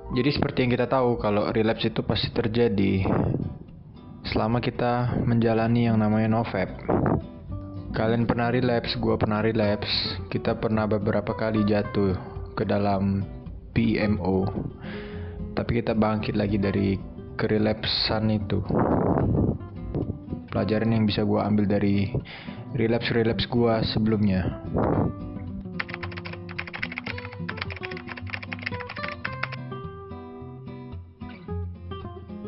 Jadi seperti yang kita tahu kalau relapse itu pasti terjadi selama kita menjalani yang namanya nofap. Kalian pernah relapse, gua pernah relapse, kita pernah beberapa kali jatuh ke dalam PMO. Tapi kita bangkit lagi dari kerelapsan itu. Pelajaran yang bisa gua ambil dari relapse gua sebelumnya.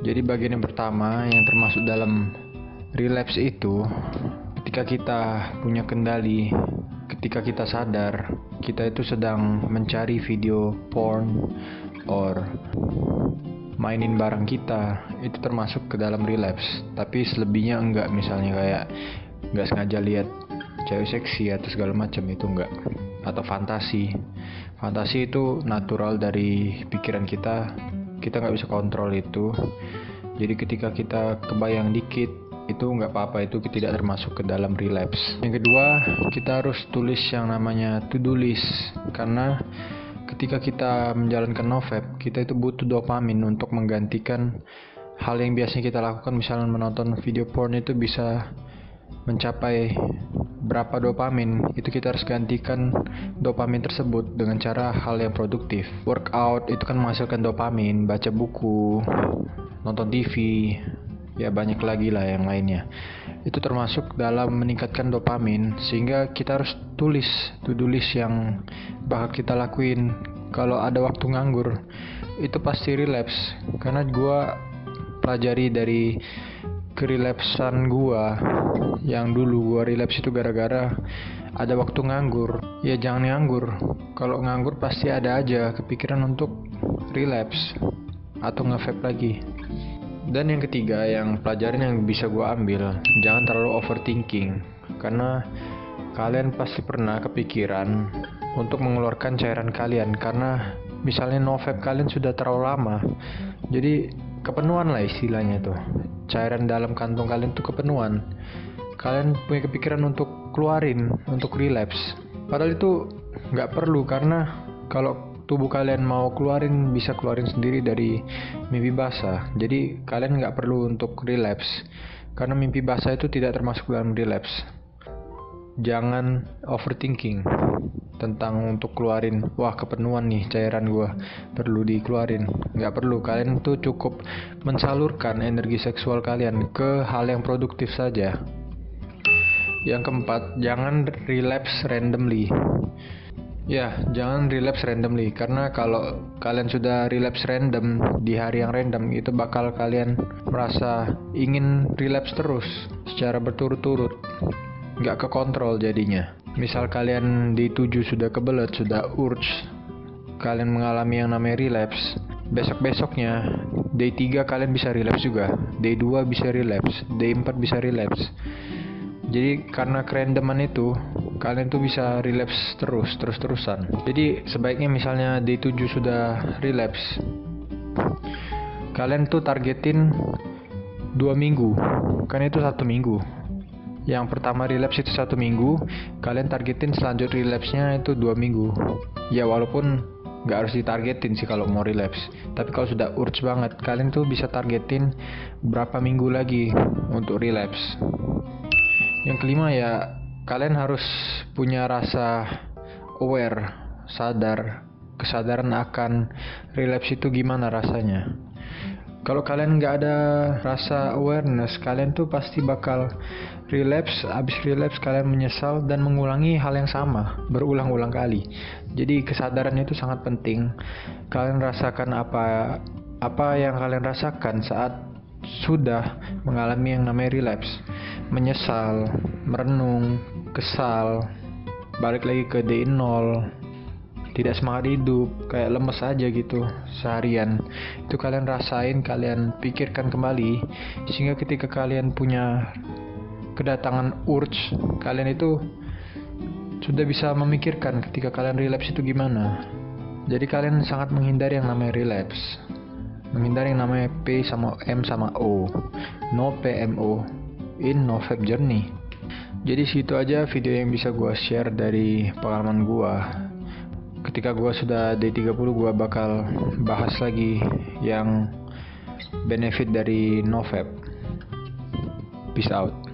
Jadi bagian yang pertama yang termasuk dalam relapse itu, ketika kita punya kendali, ketika kita sadar kita itu sedang mencari video porn or mainin barang kita, itu termasuk ke dalam relapse. Tapi selebihnya enggak, misalnya kayak enggak sengaja lihat cewek seksi atau segala macam, itu enggak. Atau fantasi itu natural dari pikiran kita nggak bisa kontrol itu. Jadi ketika kita kebayang dikit, itu nggak apa-apa, itu tidak termasuk ke dalam relapse. Yang kedua, kita harus tulis yang namanya to-do list, karena ketika kita menjalankan nofap, kita itu butuh dopamin untuk menggantikan hal yang biasanya kita lakukan. Misalnya menonton video porn itu bisa mencapai berapa dopamin, itu kita harus gantikan dopamin tersebut dengan cara hal yang produktif. Workout itu kan menghasilkan dopamin, baca buku, nonton TV, ya banyak lagi lah yang lainnya. Itu termasuk dalam meningkatkan dopamin, sehingga kita harus tulis to-do list yang bakal kita lakuin. Kalau ada waktu nganggur, itu pasti relapse, karena gua pelajari dari kerelapsan gua yang dulu gua relapse itu gara-gara ada waktu nganggur. Ya jangan nganggur, kalau nganggur pasti ada aja kepikiran untuk relapse atau nge-vape lagi. Dan yang ketiga, yang pelajaran yang bisa gua ambil, jangan terlalu overthinking, karena kalian pasti pernah kepikiran untuk mengeluarkan cairan kalian, karena misalnya nofap kalian sudah terlalu lama, jadi kepenuhan lah istilahnya tuh, cairan dalam kantong kalian tuh kepenuhan. Kalian punya kepikiran untuk keluarin, untuk relapse, padahal itu nggak perlu, karena kalau tubuh kalian mau keluarin, bisa keluarin sendiri dari mimpi basah. Jadi kalian nggak perlu untuk relapse, karena mimpi basah itu tidak termasuk dalam relapse. Jangan overthinking tentang untuk keluarin, wah kepenuhan nih cairan gua, perlu dikeluarin. Nggak perlu, kalian tuh cukup mensalurkan energi seksual kalian ke hal yang produktif saja. Yang keempat, jangan relapse randomly. Ya, jangan relapse randomly, karena kalau kalian sudah relapse random di hari yang random, itu bakal kalian merasa ingin relapse terus secara berturut-turut, nggak kekontrol jadinya. Misal kalian day 7 sudah kebelet, sudah urge, kalian mengalami yang namanya relapse, besok-besoknya day 3 kalian bisa relapse juga, day 2 bisa relapse, day 4 bisa relapse. Jadi karena kerandoman itu, kalian tuh bisa relapse terus-terusan. Jadi sebaiknya misalnya day 7 sudah relapse, kalian tuh targetin 2 minggu, kan itu 1 minggu. Yang pertama relapse itu 1 minggu, kalian targetin selanjut relapse-nya itu 2 minggu. Ya walaupun nggak harus ditargetin sih kalau mau relapse, tapi kalau sudah urge banget, kalian tuh bisa targetin berapa minggu lagi untuk relapse. Yang kelima, ya kalian harus punya rasa aware, kesadaran akan relapse itu gimana rasanya. Kalau kalian nggak ada rasa awareness, kalian tuh pasti bakal relapse. Abis relapse kalian menyesal dan mengulangi hal yang sama berulang-ulang kali. Jadi kesadaran itu sangat penting. Kalian rasakan apa yang kalian rasakan saat sudah mengalami yang namanya relapse. Menyesal, merenung, kesal, balik lagi ke day 0, tidak semangat hidup, kayak lemes aja gitu seharian. Itu kalian rasain, kalian pikirkan kembali, sehingga ketika kalian punya kedatangan urge, kalian itu sudah bisa memikirkan ketika kalian relapse itu gimana. Jadi kalian sangat menghindari yang namanya relapse, menghindari yang namanya P sama M sama O, no PMO in nofap journey. Jadi situ aja video yang bisa gua share dari pengalaman gua. Ketika gue sudah D30, gue bakal bahas lagi yang benefit dari NoVap. Peace out.